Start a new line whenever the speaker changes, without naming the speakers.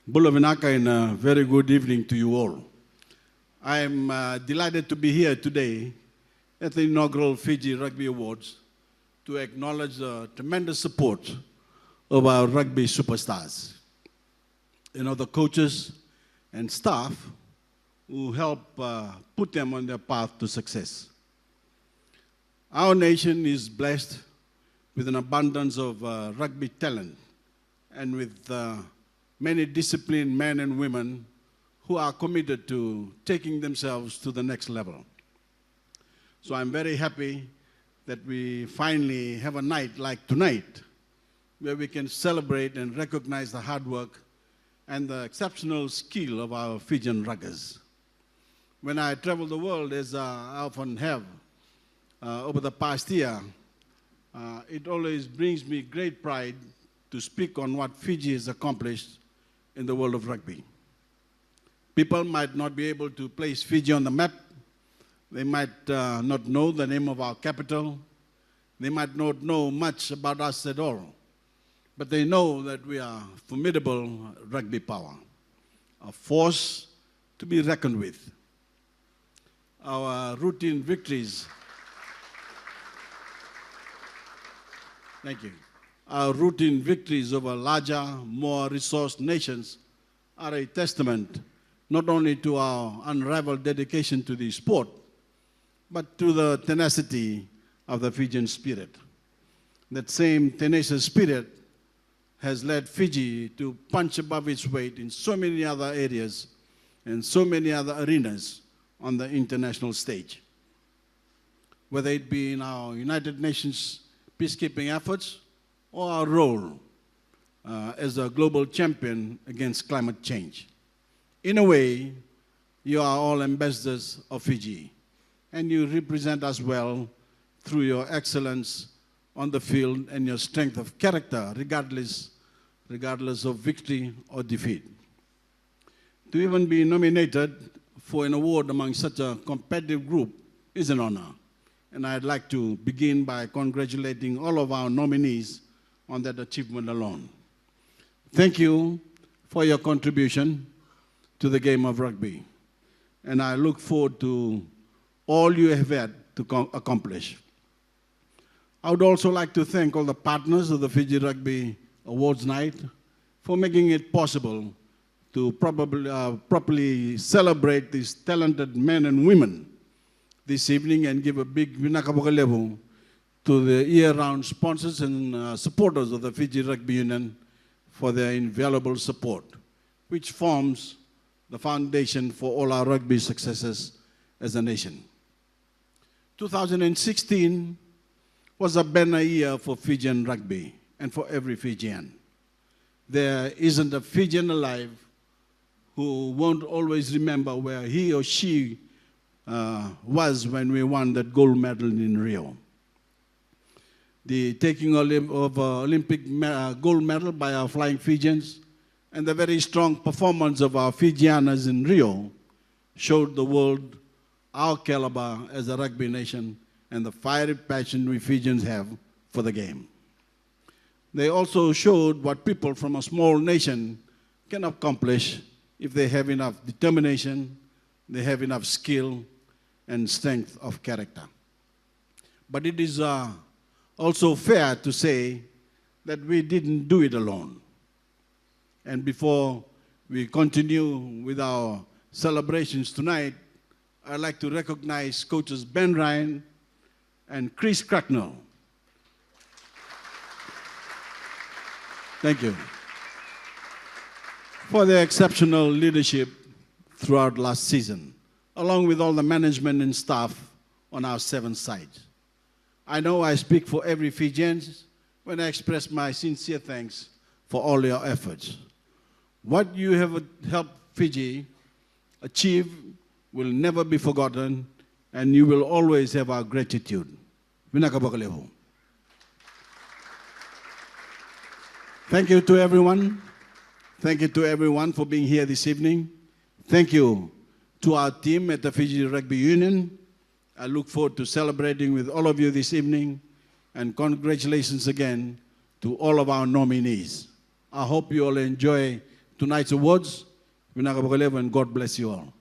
Bulavinaka, and a very good evening to you all. I am delighted to be here today at the inaugural Fiji Rugby Awards to acknowledge the tremendous support of our rugby superstars. The coaches and staff who help put them on their path to success. Our nation is blessed with an abundance of rugby talent and with many disciplined men and women who are committed to taking themselves to the next level. So I'm very happy that we finally have a night like tonight where we can celebrate and recognize the hard work and the exceptional skill of our Fijian ruggers. When I travel the world, as I often have over the past year, it always brings me great pride to speak on what Fiji has accomplished in the world of rugby. People might not be able to place Fiji on the map. They might not know the name of our capital. They might not know much about us at all. But they know that we are formidable rugby power, a force to be reckoned with. Our routine victories, thank you. Our routine victories over larger, more resourced nations are a testament not only to our unrivaled dedication to the sport, but to the tenacity of the Fijian spirit. That same tenacious spirit has led Fiji to punch above its weight in so many other areas and so many other arenas on the international stage. Whether it be in our United Nations peacekeeping efforts or our role as a global champion against climate change. In a way, you are all ambassadors of Fiji, and you represent us well through your excellence on the field and your strength of character, regardless of victory or defeat. To even be nominated for an award among such a competitive group is an honor, and I'd like to begin by congratulating all of our nominees on that achievement alone. Thank you for your contribution to the game of rugby, and I look forward to all you have had to accomplish. I would also like to thank all the partners of the Fiji Rugby Awards night for making it possible to properly celebrate these talented men and women this evening and give a big vinakabokalevu to the year-round sponsors and supporters of the Fiji Rugby Union for their invaluable support, which forms the foundation for all our rugby successes as a nation. 2016 was a banner year for Fijian rugby and for every Fijian. There isn't a Fijian alive who won't always remember where he or she was when we won that gold medal in Rio. The taking of Olympic gold medal by our flying Fijians and the very strong performance of our Fijianas in Rio showed the world our caliber as a rugby nation and the fiery passion we Fijians have for the game. They also showed what people from a small nation can accomplish if they have enough determination, they have enough skill and strength of character. But it is also fair to say that we didn't do it alone. And before we continue with our celebrations tonight, I'd like to recognize coaches Ben Ryan and Chris Cracknell. Thank you for their exceptional leadership throughout last season, along with all the management and staff on our 7 sides. I know I speak for every Fijian when I express my sincere thanks for all your efforts. What you have helped Fiji achieve will never be forgotten, and you will always have our gratitude. Vinakabakaleho. Thank you to everyone. Thank you to everyone for being here this evening. Thank you to our team at the Fiji Rugby Union. I look forward to celebrating with all of you this evening, and congratulations again to all of our nominees. I hope you all enjoy tonight's awards. And God bless you all.